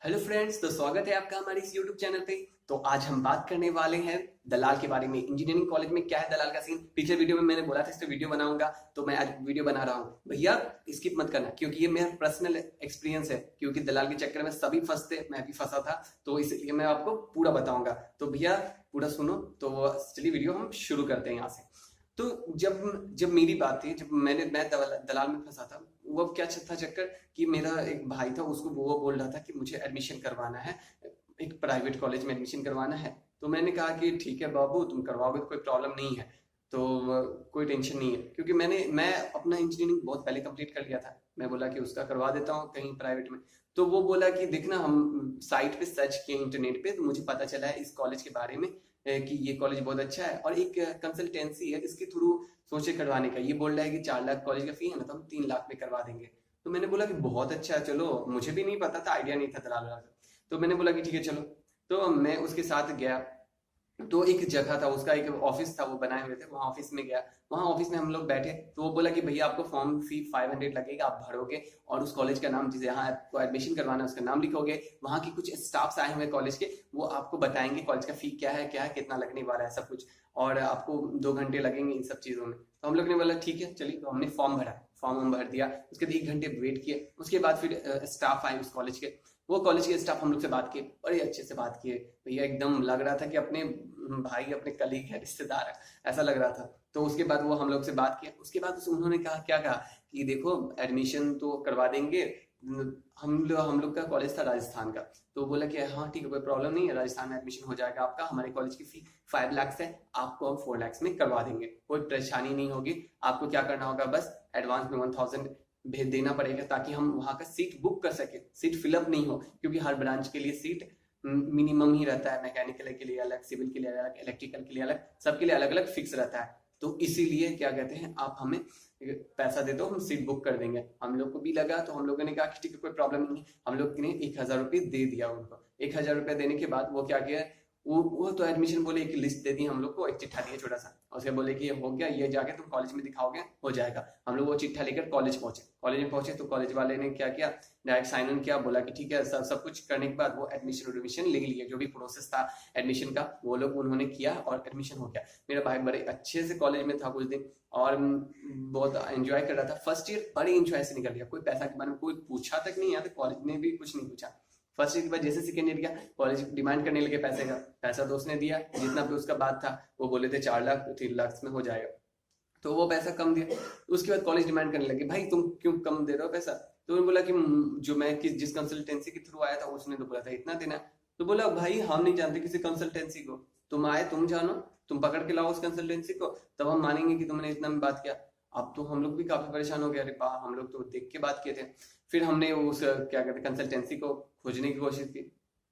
Hello friends, तो स्वागत है आपका हमारे इस यूट्यूब चैनल पे। तो आज हम बात करने वाले हैं दलाल के बारे में। इंजीनियरिंग कॉलेज में क्या है दलाल का सीन। पिछले वीडियो में मैंने बोला था इस पे वीडियो बनाऊंगा, तो मैं आज वीडियो बना रहा हूँ। भैया स्किप मत करना, क्योंकि ये मेरा पर्सनल एक्सपीरियंस है। क्योंकि दलाल के चक्कर में सभी फंसते, मैं भी फंसा था, तो इसलिए मैं आपको पूरा बताऊंगा। तो भैया पूरा सुनो। तो चलिए वीडियो हम शुरू करते हैं यहाँ से। तो जब जब मेरी बात थी, जब मैं दलाल में फंसा था, वो अब क्या था चक्कर कि मेरा एक भाई था, उसको वो बोल रहा था कि मुझे एडमिशन करवाना है, एक प्राइवेट कॉलेज में एडमिशन करवाना है। तो मैंने कहा कि ठीक है बाबू, तुम करवाओगे तो कोई प्रॉब्लम नहीं है। तो कोई टेंशन नहीं है, क्योंकि मैं अपना इंजीनियरिंग बहुत पहले कंप्लीट कर लिया था। मैं बोला कि उसका करवा देता हूँ कहीं प्राइवेट में। तो वो बोला कि देखना, हम साइट पे सर्च किए इंटरनेट पे, तो मुझे पता चला है इस कॉलेज के बारे में, कि ये कॉलेज बहुत अच्छा है और एक कंसल्टेंसी है इसके थ्रू सोचे करवाने का। ये बोल रहा है कि 4 लाख कॉलेज का फी है ना, तो हम 3 लाख में करवा देंगे। तो मैंने बोला कि बहुत अच्छा है, चलो। मुझे भी नहीं पता था, आइडिया नहीं था दलाल वाला का। तो मैंने बोला कि ठीक है चलो। तो मैं उसके साथ गया। तो एक जगह था, उसका एक ऑफिस था, वो बनाए हुए थे, वहाँ ऑफिस में गया। वहाँ ऑफिस में हम लोग बैठे, तो वो बोला कि भैया आपको फॉर्म फी 500 लगेगा, आप भरोगे और उस कॉलेज का नाम, जिसे यहाँ आपको एडमिशन करवाना है उसका नाम लिखोगे। वहाँ की कुछ स्टाफ्स आए हुए कॉलेज के, वो आपको बताएंगे कॉलेज का फी क्या है, कितना लगने वाला है, सब कुछ। और आपको 2 घंटे लगेंगे इन सब चीज़ों में। तो हम लोग ने बोला ठीक है चलिए। तो हमने फॉर्म भरा, फॉर्म भर दिया। उसके बाद 1 घंटे वेट किए। उसके बाद फिर स्टाफ आए उस कॉलेज के। वो कॉलेज के स्टाफ हम लोग से बात किए, बड़े अच्छे से बात किए। भैया एकदम लग रहा था कि अपने भाई, अपने कलीग है, रिश्तेदार है, ऐसा लग रहा था। तो उसके बाद वो हम लोग से बात किया। उसके बाद उन्होंने कहा, क्या कहा कि देखो एडमिशन तो करवा देंगे। हम लोग का कॉलेज था राजस्थान का। तो बोला कि हाँ ठीक है, कोई प्रॉब्लम नहीं है, राजस्थान में एडमिशन हो जाएगा आपका। हमारे कॉलेज की फी 5 लाख है, आपको हम 4 लाख में करवा देंगे, कोई परेशानी नहीं होगी। आपको क्या करना होगा, बस एडवांस में 1000 भेज देना पड़ेगा, ताकि हम वहाँ का सीट बुक कर सके। सीट फिलअप नहीं हो, क्योंकि हर ब्रांच के लिए सीट मिनिमम ही रहता है। मैकेनिकल के लिए अलग, सिविल के लिए अलग, इलेक्ट्रिकल के लिए अलग, सबके लिए अलग अलग फिक्स रहता है। तो इसीलिए क्या कहते हैं, आप हमें पैसा दे दो, हम सीट बुक कर देंगे। हम लोग को भी लगा, तो हम लोगों ने कहा कि ठीक है कोई प्रॉब्लम नहीं है। हम लोग ने 1000 रुपये दे दिया उनको। 1000 रुपये देने के बाद वो क्या किया, वो तो एडमिशन बोले, एक लिस्ट दे दी हम लोग को, एक चिट्ठा दिया छोटा सा। और उसके बोले कि ये हो गया, ये जाके तुम कॉलेज में दिखाओगे, हो जाएगा। हम लोग वो चिट्ठा लेकर कॉलेज पहुंचे। कॉलेज में पहुंचे तो कॉलेज वाले ने क्या किया, डायरेक्ट साइन इन किया। बोला कि ठीक है, सब कुछ करने के बाद वो एडमिशन ले लिया। जो भी प्रोसेस था एडमिशन का, वो लोग उन्होंने किया और एडमिशन हो गया। मेरा भाई बड़े अच्छे से कॉलेज में था कुछ दिन, और बहुत एंजॉय कर रहा था। फर्स्ट ईयर बड़े एंजॉय से निकल गया। कोई पैसा के बारे में कोई पूछा तक नहीं, यहाँ कॉलेज ने भी कुछ नहीं पूछा। फर्स्ट ईयर के बाद जैसे सेकेंड ईयर गया, कॉलेज डिमांड करने लगे पैसे का। पैसा तो उसने दिया जितना भी उसका बात था। वो बोले थे 4 लाख, 3 लाख में हो जाएगा। तो वो पैसा कम दिया। उसके बाद कॉलेज डिमांड करने लगे, भाई तुम क्यों कम दे रहे हो पैसा। तो उन्होंने बोला कि जो मैं जिस कंसल्टेंसी के थ्रू आया था, उसने तो बोला था इतना देना। तो बोला भाई हम नहीं जानते किसी कंसल्टेंसी को, तुम आए तुम जानो, तुम पकड़ के लाओ उस कंसल्टेंसी को, तब हम मानेंगे कि तुमने इतना में बात किया। अब तो हम लोग भी काफी परेशान हो गए, अरे वाह, हम लोग तो देख के बात किए थे। फिर हमने उस क्या कहते हैं कंसल्टेंसी को खोजने की कोशिश की,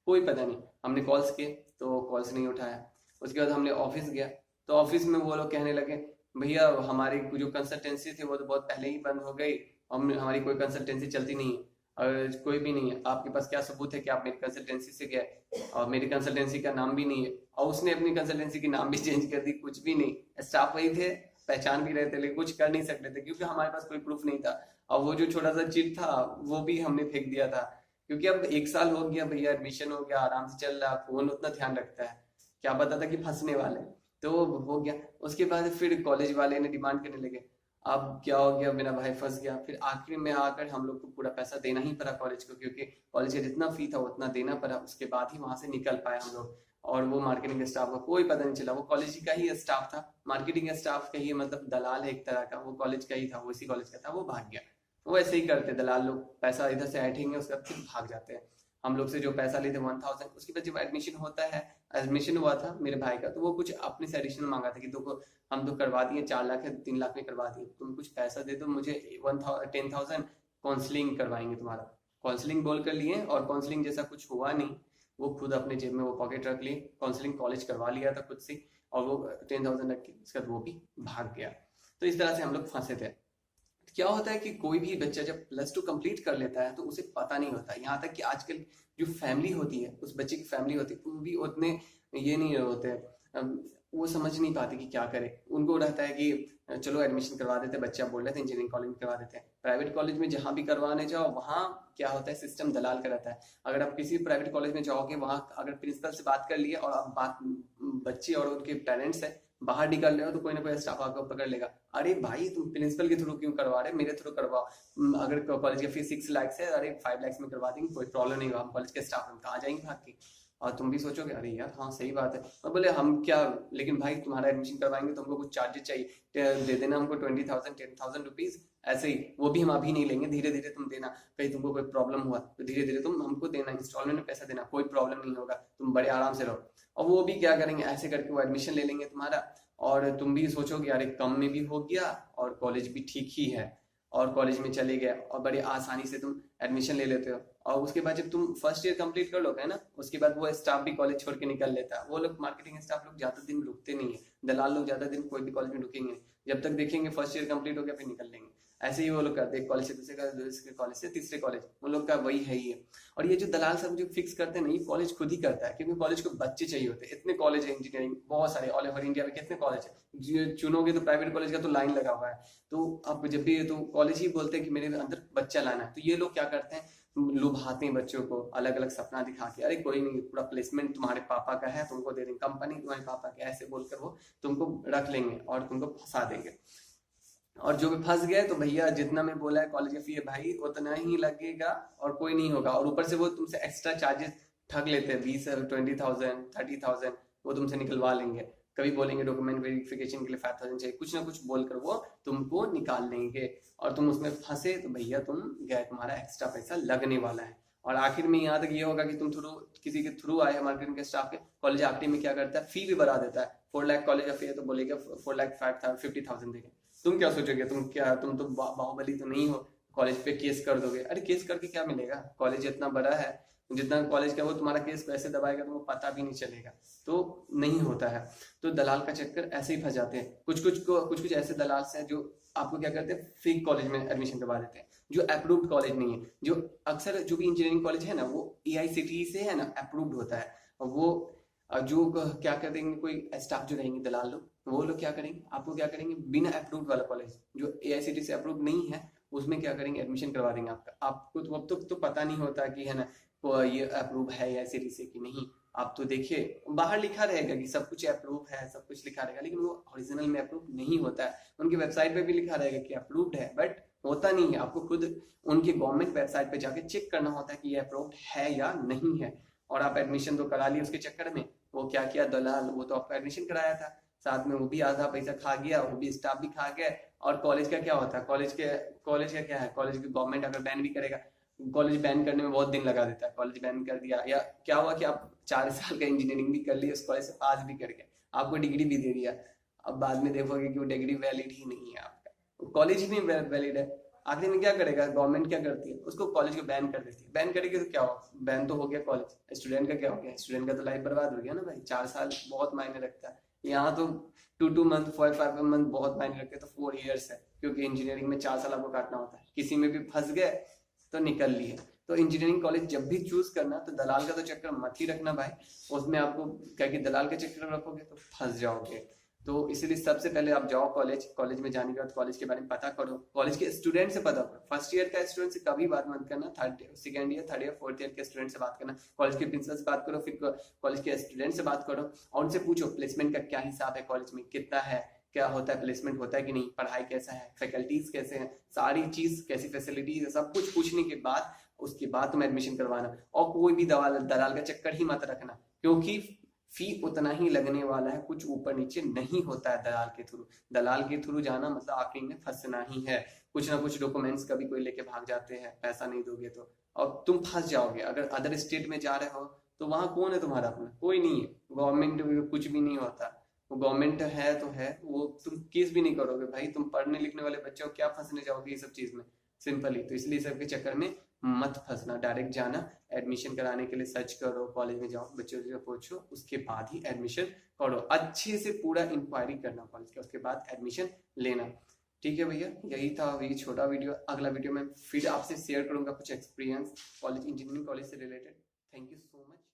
कोई पता नहीं। हमने कॉल्स किए तो कॉल्स नहीं उठाया। उसके बाद हमने ऑफिस गया, तो ऑफिस में वो लोग कहने लगे, भैया हमारी जो कंसल्टेंसी थी वो तो बहुत पहले ही बंद हो गई। हम हमारी कोई कंसल्टेंसी चलती नहीं है, और कोई भी नहीं है। आपके पास क्या सबूत है कि आप मेरी कंसल्टेंसी से गए, और मेरी कंसल्टेंसी का नाम भी नहीं है। और उसने अपनी कंसल्टेंसी की नाम भी चेंज कर दी, कुछ भी नहीं। स्टाफ वही थे, पहचान भी रहे थे, लेकिन कुछ कर नहीं सकते थे, क्योंकि हमारे पास कोई प्रूफ नहीं था। और वो जो छोटा सा चिट था, वो भी हमने फेंक दिया था। क्योंकि अब 1 साल हो गया भैया, एडमिशन हो गया, आराम से चल रहा, कौन उतना ध्यान रखता है। क्या पता था कि फंसने वाले। तो हो गया। उसके बाद फिर कॉलेज वाले ने डिमांड करने लगे। अब क्या हो गया, मेरा भाई फंस गया। फिर आखिर में आकर हम लोग को पूरा पैसा देना ही पड़ा कॉलेज को, क्योंकि कॉलेज का जितना फी था उतना देना पड़ा। उसके बाद ही वहां से निकल पाए हम लोग। और वो मार्केटिंग स्टाफ का कोई पता नहीं चला, वो कॉलेज का ही स्टाफ था, मार्केटिंग स्टाफ का ही, मतलब दलाल है एक तरह का, वो कॉलेज का ही था, वो इसी कॉलेज का था, वो भाग गया। वो ऐसे ही करते दलाल लोग, पैसा इधर से ऐंठेंगे, उसके बाद फिर भाग जाते हैं। हम लोग से जो पैसा लेते 1000, उसके बाद जब एडमिशन होता है, एडमिशन हुआ था मेरे भाई का, तो वो कुछ अपने से एडिशनल मांगा था कि देखो हम तो करवा दिए, 4 लाख है, 3 लाख में करवा दिए, तुम कुछ पैसा दे दो मुझे, 10,000 काउंसलिंग करवाएंगे तुम्हारा। काउंसलिंग बोल कर लिए, और काउंसलिंग जैसा कुछ हुआ नहीं। वो खुद अपने जेब में वो पॉकेट रख लिए, काउंसलिंग कॉलेज करवा लिया था खुद से, और वो 10,000 रख के उसके बाद वो भी भाग गया। तो इस तरह से हम लोग फंसे थे। क्या होता है कि कोई भी बच्चा जब +2 कंप्लीट कर लेता है, तो उसे पता नहीं होता। यहाँ तक कि आजकल जो फैमिली होती है, उस बच्चे की फैमिली होती है, वो भी उतने ये नहीं होते, वो समझ नहीं पाते कि क्या करें। उनको रहता है कि चलो एडमिशन करवा देते, बच्चा बोल रहे थे इंजीनियरिंग कॉलेज में करवा देते हैं। प्राइवेट कॉलेज में जहाँ भी करवाने जाओ वहाँ क्या होता है, सिस्टम दलाल का रहता है। अगर आप किसी प्राइवेट कॉलेज में जाओगे, वहाँ अगर प्रिंसिपल से बात कर लिए और आप बात बच्चे और उनके पेरेंट्स है बाहर निकल रहे हो, तो कोई ना कोई स्टाफ आपको पकड़ लेगा। अरे भाई तुम प्रिंसिपल के थ्रू क्यों करवा रहे, मेरे थ्रू करवाओ। अगर कॉलेज की फीस 6 लाख है, अरे 5 लाख में करवा देंगे, कोई प्रॉब्लम नहीं होगा। हम कॉलेज के स्टाफ हम कहाँ जाएंगे भाग के। और तुम भी सोचोगे अरे यार हाँ सही बात है, और बोले हम क्या, लेकिन भाई तुम्हारा एडमिशन करवाएंगे तो हमको कुछ चार्जेस चाहिए, दे देना हमको 20,000 10,000 रुपीज ऐसे ही। वो भी हम अभी नहीं लेंगे, धीरे धीरे तुम देना। कहीं तुमको कोई प्रॉब्लम हुआ तो धीरे धीरे तुम हमको देना, इंस्टॉलमेंट में पैसा देना, कोई प्रॉब्लम नहीं होगा, तुम बड़े आराम से रहो। और वो भी क्या करेंगे, ऐसे करके वो एडमिशन ले लेंगे तुम्हारा, और तुम भी सोचोगे यार कम में भी हो गया और कॉलेज भी ठीक ही है, और कॉलेज में चले गए और बड़े आसानी से तुम एडमिशन ले लेते हो। और उसके बाद जब तुम फर्स्ट ईयर कंप्लीट कर लोगे ना, उसके बाद वो स्टाफ भी कॉलेज छोड़ के निकल लेता है। वो लोग मार्केटिंग स्टाफ लोग ज्यादा दिन रुकते नहीं है, दलाल लोग ज्यादा दिन कोई भी कॉलेज में रुकेंगे नहीं। जब तक देखेंगे फर्स्ट ईयर कंप्लीट हो गया फिर निकल लेंगे। ऐसे ही वो लोग करते हैं, कॉलेज से दूसरे कॉलेज, दूसरे कॉलेज से तीसरे कॉलेज, उन लोग का वही है ही है। और ये जो दलाल सब जो फिक्स करते हैं ना, ये कॉलेज खुद ही करता है, क्योंकि कॉलेज को बच्चे चाहिए होते हैं। इतने कॉलेज है इंजीनियरिंग, बहुत सारे ऑल ओवर इंडिया में कितने कॉलेज है, चुनोगे तो प्राइवेट कॉलेज का तो लाइन लगा हुआ है। तो अब जब भी तो कॉलेज ही बोलते हैं कि मेरे अंदर बच्चा लाना है, तो ये लोग क्या करते हैं, लुभाते हैं बच्चों को अलग अलग सपना दिखा के, अरे कोई नहीं पूरा प्लेसमेंट तुम्हारे पापा का है, तुमको दे देंगे, कंपनी तुम्हारे पापा की, ऐसे बोलकर वो तुमको रख लेंगे और तुमको फंसा देंगे। और जो भी फंस गए तो भैया जितना मैं बोला है कॉलेज का फी है भाई उतना ही लगेगा, और कोई नहीं होगा। और ऊपर से वो तुमसे एक्स्ट्रा चार्जेस ठग लेते हैं, 20,000 30,000 वो तुमसे निकलवा लेंगे। कभी बोलेंगे डॉक्यूमेंट वेरिफिकेशन के लिए 5,000 चाहिए, कुछ ना कुछ बोलकर वो तुमको निकाल लेंगे, और तुम उसमें फंसे तो भैया तुम गए, तुम्हारा एक्स्ट्रा पैसा लगने वाला है। और आखिर में यहाँ तक ये होगा कि तुम थ्रू किसी के थ्रू आए मार्केटिंग के स्टाफ के, कॉलेज आखिर में क्या करता है, फी भी बढ़ा देता है। 4 लाख कॉलेज का फी है तो बोलेगा 4 लाख 50,000 देंगे। तुम क्या सोचोगे, तुम तो बाहुबली तो नहीं हो, कॉलेज पे केस कर दोगे। अरे केस करके क्या मिलेगा, कॉलेज इतना बड़ा है, जितना कॉलेज का वो तुम्हारा केस पैसे दबाएगा तुमको पता भी नहीं चलेगा, तो नहीं होता है। तो दलाल का चक्कर ऐसे ही फंस जाते हैं। कुछ ऐसे दलाल हैं जो आपको क्या करते हैं, फेक कॉलेज में एडमिशन करवा देते हैं, जो अप्रूव्ड कॉलेज नहीं है। जो अक्सर जो भी इंजीनियरिंग कॉलेज है ना, वो AICTE से है ना अप्रूव्ड होता है। और वो जो क्या कर देंगे, कोई स्टाफ जो रहेंगे दलाल लोग, वो लोग क्या करेंगे, आपको क्या करेंगे, बिना अप्रूव्ड वाला कॉलेज जो AICTE से अप्रूव नहीं है उसमें क्या करेंगे, एडमिशन करवा देंगे आपका। आपको तो अब तो पता नहीं होता कि है ना ये अप्रूव है AICTE से कि नहीं। आप तो देखिए बाहर लिखा रहेगा कि सब कुछ अप्रूव है, सब कुछ लिखा रहेगा, लेकिन वो ओरिजिनल में अप्रूव नहीं होता है। उनकी वेबसाइट पे भी लिखा रहेगा कि अप्रूव्ड है, बट होता नहीं है। आपको खुद उनकी गवर्नमेंट वेबसाइट पे जाके चेक करना होता है कि ये अप्रूव्ड है या नहीं है। और आप एडमिशन तो करा लिए उसके चक्कर में, वो क्या किया दलाल, वो तो आपका एडमिशन कराया था, साथ में वो भी आधा पैसा खा गया, वो भी स्टाफ भी खा गया। और कॉलेज का क्या होता है, कॉलेज का क्या है, कॉलेज की गवर्नमेंट अगर बैन भी करेगा, कॉलेज बैन करने में बहुत दिन लगा देता है। कॉलेज बैन कर दिया, या क्या हुआ कि आप 4 साल का इंजीनियरिंग भी कर लिए, उस कॉलेज से पास भी करके आपको डिग्री भी दे दिया, अब बाद में देखोगे कि वो डिग्री वैलिड ही नहीं है, आपका कॉलेज ही नहीं वैलिड है। आखिर में क्या करेगा गवर्नमेंट, क्या करती है, उसको कॉलेज को बैन कर देती है। बैन करेगी तो क्या हो, बैन तो हो गया कॉलेज, स्टूडेंट का क्या हो गया, स्टूडेंट का तो लाइफ बर्बाद हो गया ना भाई। 4 साल बहुत मायने रखता है, यहाँ तो 2 मंथ 5 मंथ बहुत मायने रखते हैं, तो 4 ईयर्स है, क्योंकि इंजीनियरिंग में 4 साल आपको काटना होता है। किसी में भी फंस गए तो निकल लिए। तो इंजीनियरिंग कॉलेज जब भी चूज करना तो दलाल का तो चक्कर मत ही रखना भाई, उसमें आपको क्या कि दलाल के चक्कर रखोगे तो फंस जाओगे। तो इसीलिए सबसे पहले आप जाओ कॉलेज में जाने के बाद कॉलेज के बारे में पता करो, कॉलेज के स्टूडेंट से पता करो। फर्स्ट ईयर का स्टूडेंट से कभी बात मत करना, second year third year fourth year के स्टूडेंट से बात करना। कॉलेज के प्रिंसिपल से बात करो, फिर कॉलेज के स्टूडेंट से बात करो, और उनसे पूछो प्लेसमेंट का क्या हिसाब है, कॉलेज में कितना है, क्या होता है, प्लेसमेंट होता है कि नहीं, पढ़ाई कैसा है, फैकल्टीज कैसे हैं, सारी चीज कैसी फैसिलिटीज है, सब कुछ पूछने के बाद उसके बाद तुम एडमिशन करवाना। और कोई भी दलाल का चक्कर ही मत रखना, क्योंकि फी उतना ही लगने वाला है, कुछ ऊपर नीचे नहीं होता है दलाल के थ्रू। दलाल के थ्रू जाना मतलब आखिर में फंसना ही है। कुछ ना कुछ डॉक्यूमेंट्स कभी कोई लेके भाग जाते हैं, पैसा नहीं दोगे तो, और तुम फंस जाओगे। अगर अदर स्टेट में जा रहे हो तो वहां कौन है तुम्हारा अपना, कोई नहीं है। गवर्नमेंट कुछ भी नहीं होता, वो गवर्नमेंट है तो है, वो तुम केस भी नहीं करोगे भाई। तुम पढ़ने लिखने वाले बच्चे हो, क्या फंसने जाओगे ये सब चीज में, सिंपली। तो इसलिए सबके चक्कर में मत फंसना, डायरेक्ट जाना, एडमिशन कराने के लिए सर्च करो, कॉलेज में जाओ, बच्चों से पूछो, उसके बाद ही एडमिशन करो। अच्छे से पूरा इंक्वायरी करना कॉलेज का, उसके बाद एडमिशन लेना। ठीक है भैया, यही था ये छोटा वीडियो। अगला वीडियो में फिर आपसे शेयर करूंगा कुछ एक्सपीरियंस कॉलेज, इंजीनियरिंग कॉलेज से related. Thank you so much.